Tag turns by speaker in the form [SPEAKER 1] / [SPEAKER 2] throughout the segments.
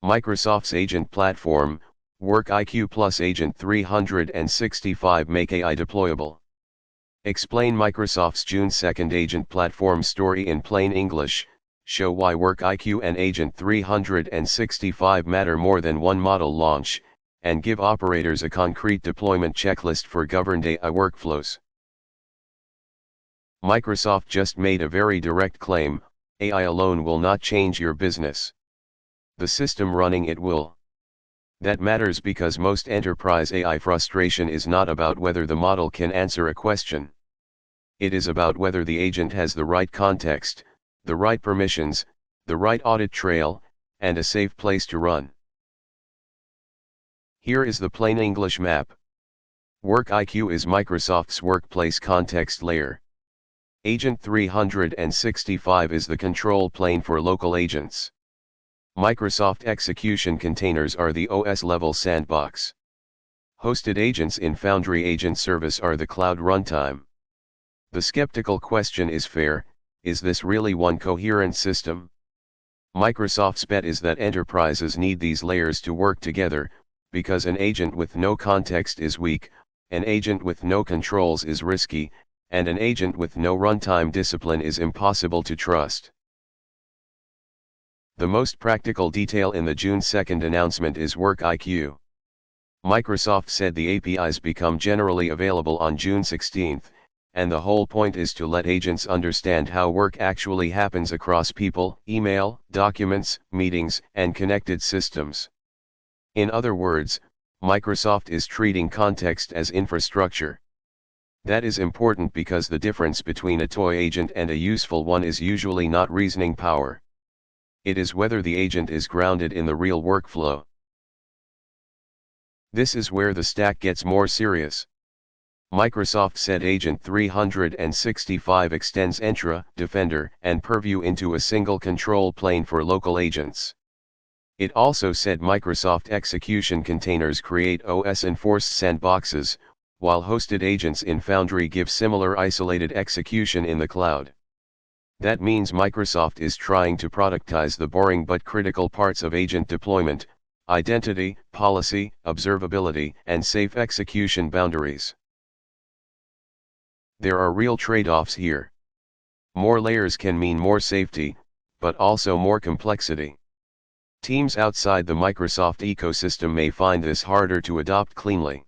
[SPEAKER 1] Microsoft's agent platform, WorkIQ plus Agent 365 make AI deployable. Explain Microsoft's June 2nd agent platform story in plain English, show why WorkIQ and Agent 365 matter more than one model launch, and give operators a concrete deployment checklist for governed AI workflows. Microsoft just made a very direct claim: AI alone will not change your business. The system running it will. That matters because most enterprise AI frustration is not about whether the model can answer a question. It is about whether the agent has the right context, the right permissions, the right audit trail, and a safe place to run. Here is the plain English map. WorkIQ is Microsoft's workplace context layer. Agent 365 is the control plane for local agents. Microsoft execution containers are the OS-level sandbox. Hosted agents in Foundry Agent Service are the cloud runtime. The skeptical question is fair: is this really one coherent system? Microsoft's bet is that enterprises need these layers to work together, because an agent with no context is weak, an agent with no controls is risky, and an agent with no runtime discipline is impossible to trust. The most practical detail in the June 2nd announcement is WorkIQ. Microsoft said the APIs become generally available on June 16, and the whole point is to let agents understand how work actually happens across people, email, documents, meetings, and connected systems. In other words, Microsoft is treating context as infrastructure. That is important because the difference between a toy agent and a useful one is usually not reasoning power. It is whether the agent is grounded in the real workflow. This is where the stack gets more serious. Microsoft said Agent 365 extends Entra, Defender, and Purview into a single control plane for local agents. It also said Microsoft execution containers create OS-enforced sandboxes, while hosted agents in Foundry give similar isolated execution in the cloud. That means Microsoft is trying to productize the boring but critical parts of agent deployment: identity, policy, observability, and safe execution boundaries. There are real trade-offs here. More layers can mean more safety, but also more complexity. Teams outside the Microsoft ecosystem may find this harder to adopt cleanly.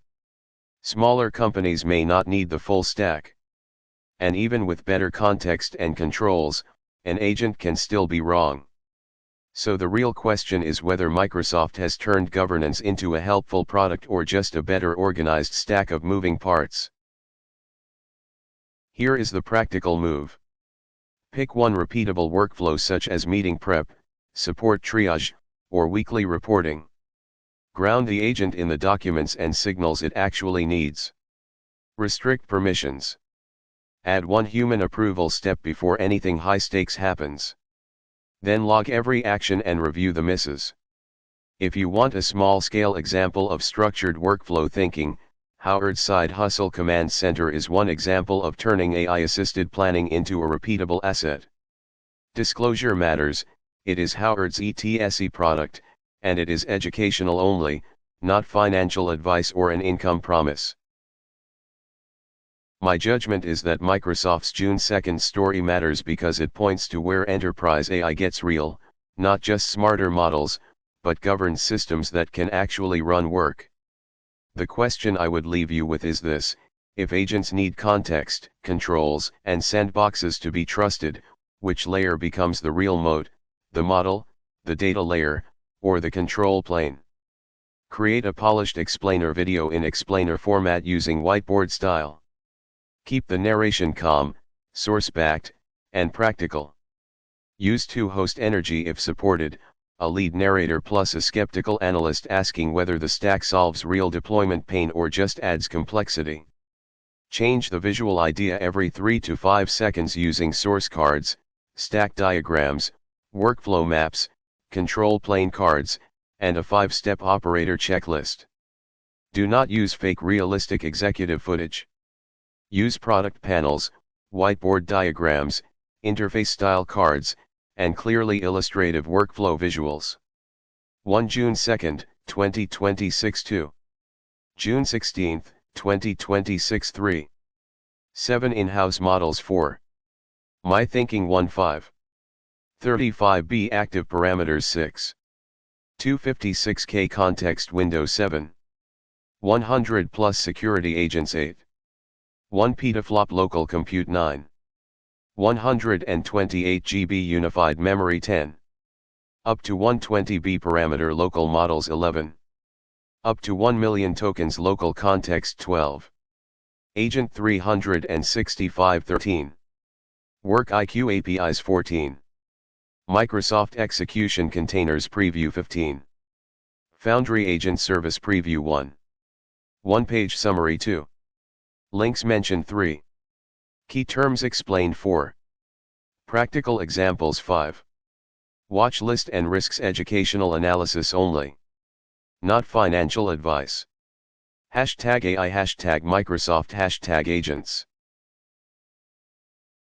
[SPEAKER 1] Smaller companies may not need the full stack. And even with better context and controls, an agent can still be wrong. So the real question is whether Microsoft has turned governance into a helpful product or just a better organized stack of moving parts. Here is the practical move. Pick one repeatable workflow such as meeting prep, support triage, or weekly reporting. Ground the agent in the documents and signals it actually needs. Restrict permissions. Add one human approval step before anything high stakes happens. Then log every action and review the misses. If you want a small-scale example of structured workflow thinking, Howard's Side Hustle Command Center is one example of turning AI-assisted planning into a repeatable asset. Disclosure matters: it is Howard's ETSE product, and it is educational only, not financial advice or an income promise. My judgment is that Microsoft's June 2nd story matters because it points to where enterprise AI gets real, not just smarter models, but governed systems that can actually run work. The question I would leave you with is this: if agents need context, controls, and sandboxes to be trusted, which layer becomes the real moat, the model, the data layer, or the control plane? Create a polished explainer video in explainer format using whiteboard style. Keep the narration calm, source-backed, and practical. Use two-host energy if supported, a lead narrator plus a skeptical analyst asking whether the stack solves real deployment pain or just adds complexity. Change the visual idea every 3 to 5 seconds using source cards, stack diagrams, workflow maps, control plane cards, and a 5-step operator checklist. Do not use fake realistic executive footage. Use product panels, whiteboard diagrams, interface-style cards, and clearly illustrative workflow visuals. 1 June 2nd, 2026 2. June 16th, 2026 3. 7 in-house models 4. My thinking 1 5. 35B active parameters 6. 256K context window 7. 100 plus security agents 8. 1 petaflop local compute 9. 128 GB unified memory 10. Up to 120B parameter local models 11. Up to 1 million tokens local context 12. Agent 365 13. Work IQ APIs 14. Microsoft Execution Containers Preview 15. Foundry Agent Service Preview 1. One-page summary 2. Links mentioned 3. Key terms explained 4. Practical examples 5. Watch list and risks educational analysis only. Not financial advice. #AI #Microsoft #agents